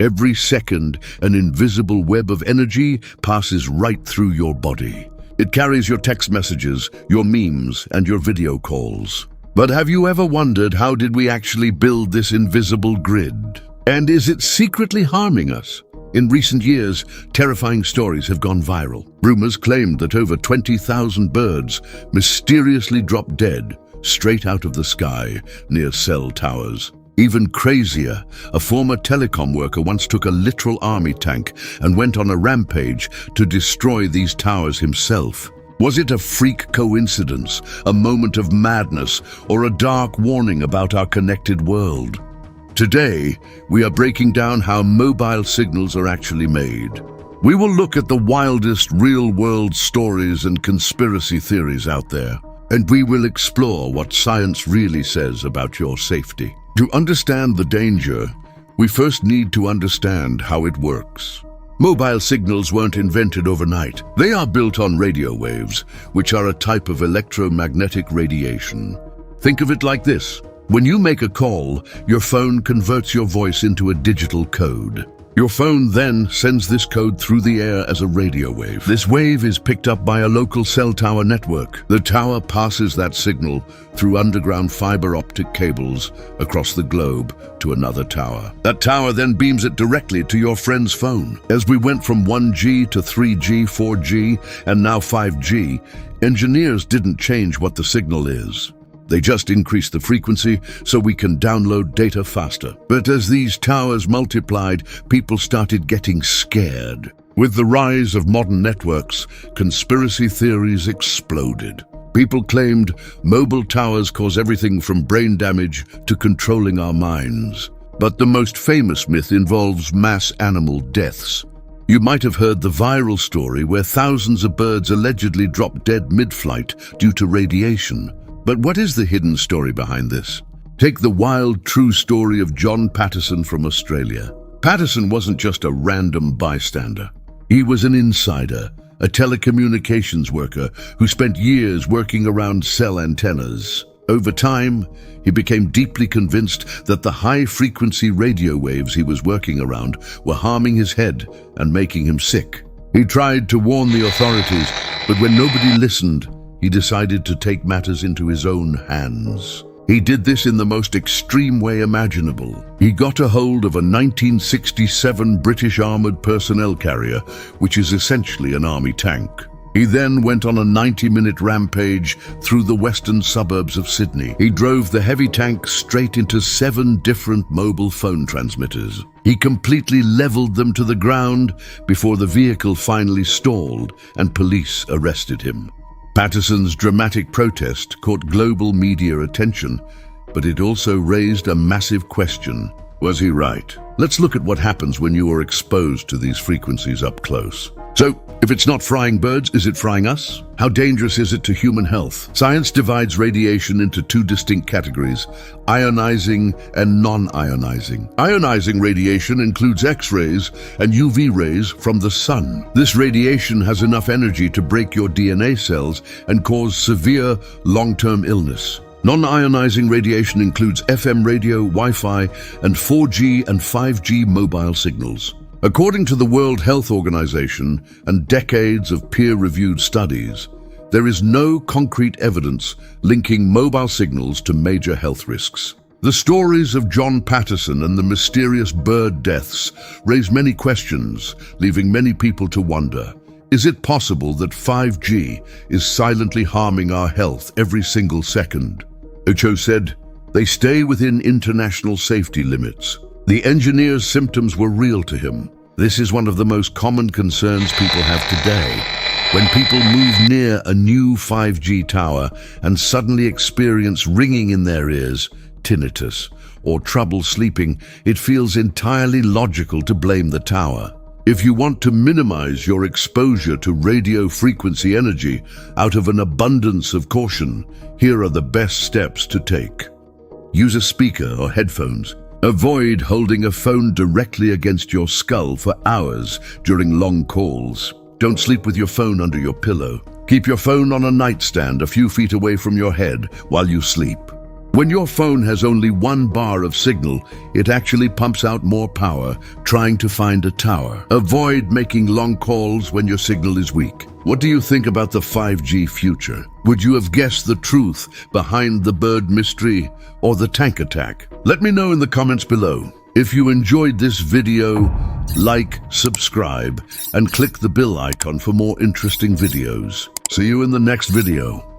Every second, an invisible web of energy passes right through your body. It carries your text messages, your memes, and your video calls. But have you ever wondered, how did we actually build this invisible grid? And is it secretly harming us? In recent years, terrifying stories have gone viral. Rumors claimed that over 20,000 birds mysteriously dropped dead straight out of the sky near cell towers. Even crazier, a former telecom worker once took a literal army tank and went on a rampage to destroy these towers himself. Was it a freak coincidence, a moment of madness, or a dark warning about our connected world? Today, we are breaking down how mobile signals are actually made. We will look at the wildest real-world stories and conspiracy theories out there, and we will explore what science really says about your safety. To understand the danger, we first need to understand how it works. Mobile signals weren't invented overnight. They are built on radio waves, which are a type of electromagnetic radiation. Think of it like this. When you make a call, your phone converts your voice into a digital code. Your phone then sends this code through the air as a radio wave. This wave is picked up by a local cell tower network. The tower passes that signal through underground fiber optic cables across the globe to another tower. That tower then beams it directly to your friend's phone. As we went from 1G to 3G, 4G, and now 5G, engineers didn't change what the signal is. They just increased the frequency so we can download data faster. But as these towers multiplied, people started getting scared. With the rise of modern networks, conspiracy theories exploded. People claimed mobile towers cause everything from brain damage to controlling our minds. But the most famous myth involves mass animal deaths. You might have heard the viral story where thousands of birds allegedly dropped dead mid-flight due to radiation. But what is the hidden story behind this? Take the wild, true story of John Patterson from Australia. Patterson wasn't just a random bystander. He was an insider, a telecommunications worker who spent years working around cell antennas. Over time, he became deeply convinced that the high-frequency radio waves he was working around were harming his head and making him sick. He tried to warn the authorities, but when nobody listened, he decided to take matters into his own hands. He did this in the most extreme way imaginable. He got a hold of a 1967 British armoured personnel carrier, which is essentially an army tank. He then went on a 90-minute rampage through the western suburbs of Sydney. He drove the heavy tank straight into 7 different mobile phone transmitters. He completely leveled them to the ground before the vehicle finally stalled and police arrested him. Patterson's dramatic protest caught global media attention, but it also raised a massive question. Was he right? Let's look at what happens when you are exposed to these frequencies up close. So, if it's not frying birds, is it frying us? How dangerous is it to human health? Science divides radiation into 2 distinct categories: ionizing and non-ionizing. Ionizing radiation includes X-rays and UV rays from the sun. This radiation has enough energy to break your DNA cells and cause severe long-term illness. Non-ionizing radiation includes FM radio, Wi-Fi, and 4G and 5G mobile signals. According to the World Health Organization and decades of peer-reviewed studies, there is no concrete evidence linking mobile signals to major health risks. The stories of John Patterson and the mysterious bird deaths raise many questions, leaving many people to wonder. Is it possible that 5G is silently harming our health every single second? Ocho said, "They stay within international safety limits." The engineer's symptoms were real to him. This is one of the most common concerns people have today. When people move near a new 5G tower and suddenly experience ringing in their ears, tinnitus, or trouble sleeping, it feels entirely logical to blame the tower. If you want to minimize your exposure to radio frequency energy out of an abundance of caution, here are the best steps to take. Use a speaker or headphones. Avoid holding a phone directly against your skull for hours during long calls. Don't sleep with your phone under your pillow. Keep your phone on a nightstand a few feet away from your head while you sleep. When your phone has only 1 bar of signal, it actually pumps out more power trying to find a tower. Avoid making long calls when your signal is weak. What do you think about the 5G future? Would you have guessed the truth behind the bird mystery or the tank attack? Let me know in the comments below. If you enjoyed this video, like, subscribe, and click the bell icon for more interesting videos. See you in the next video.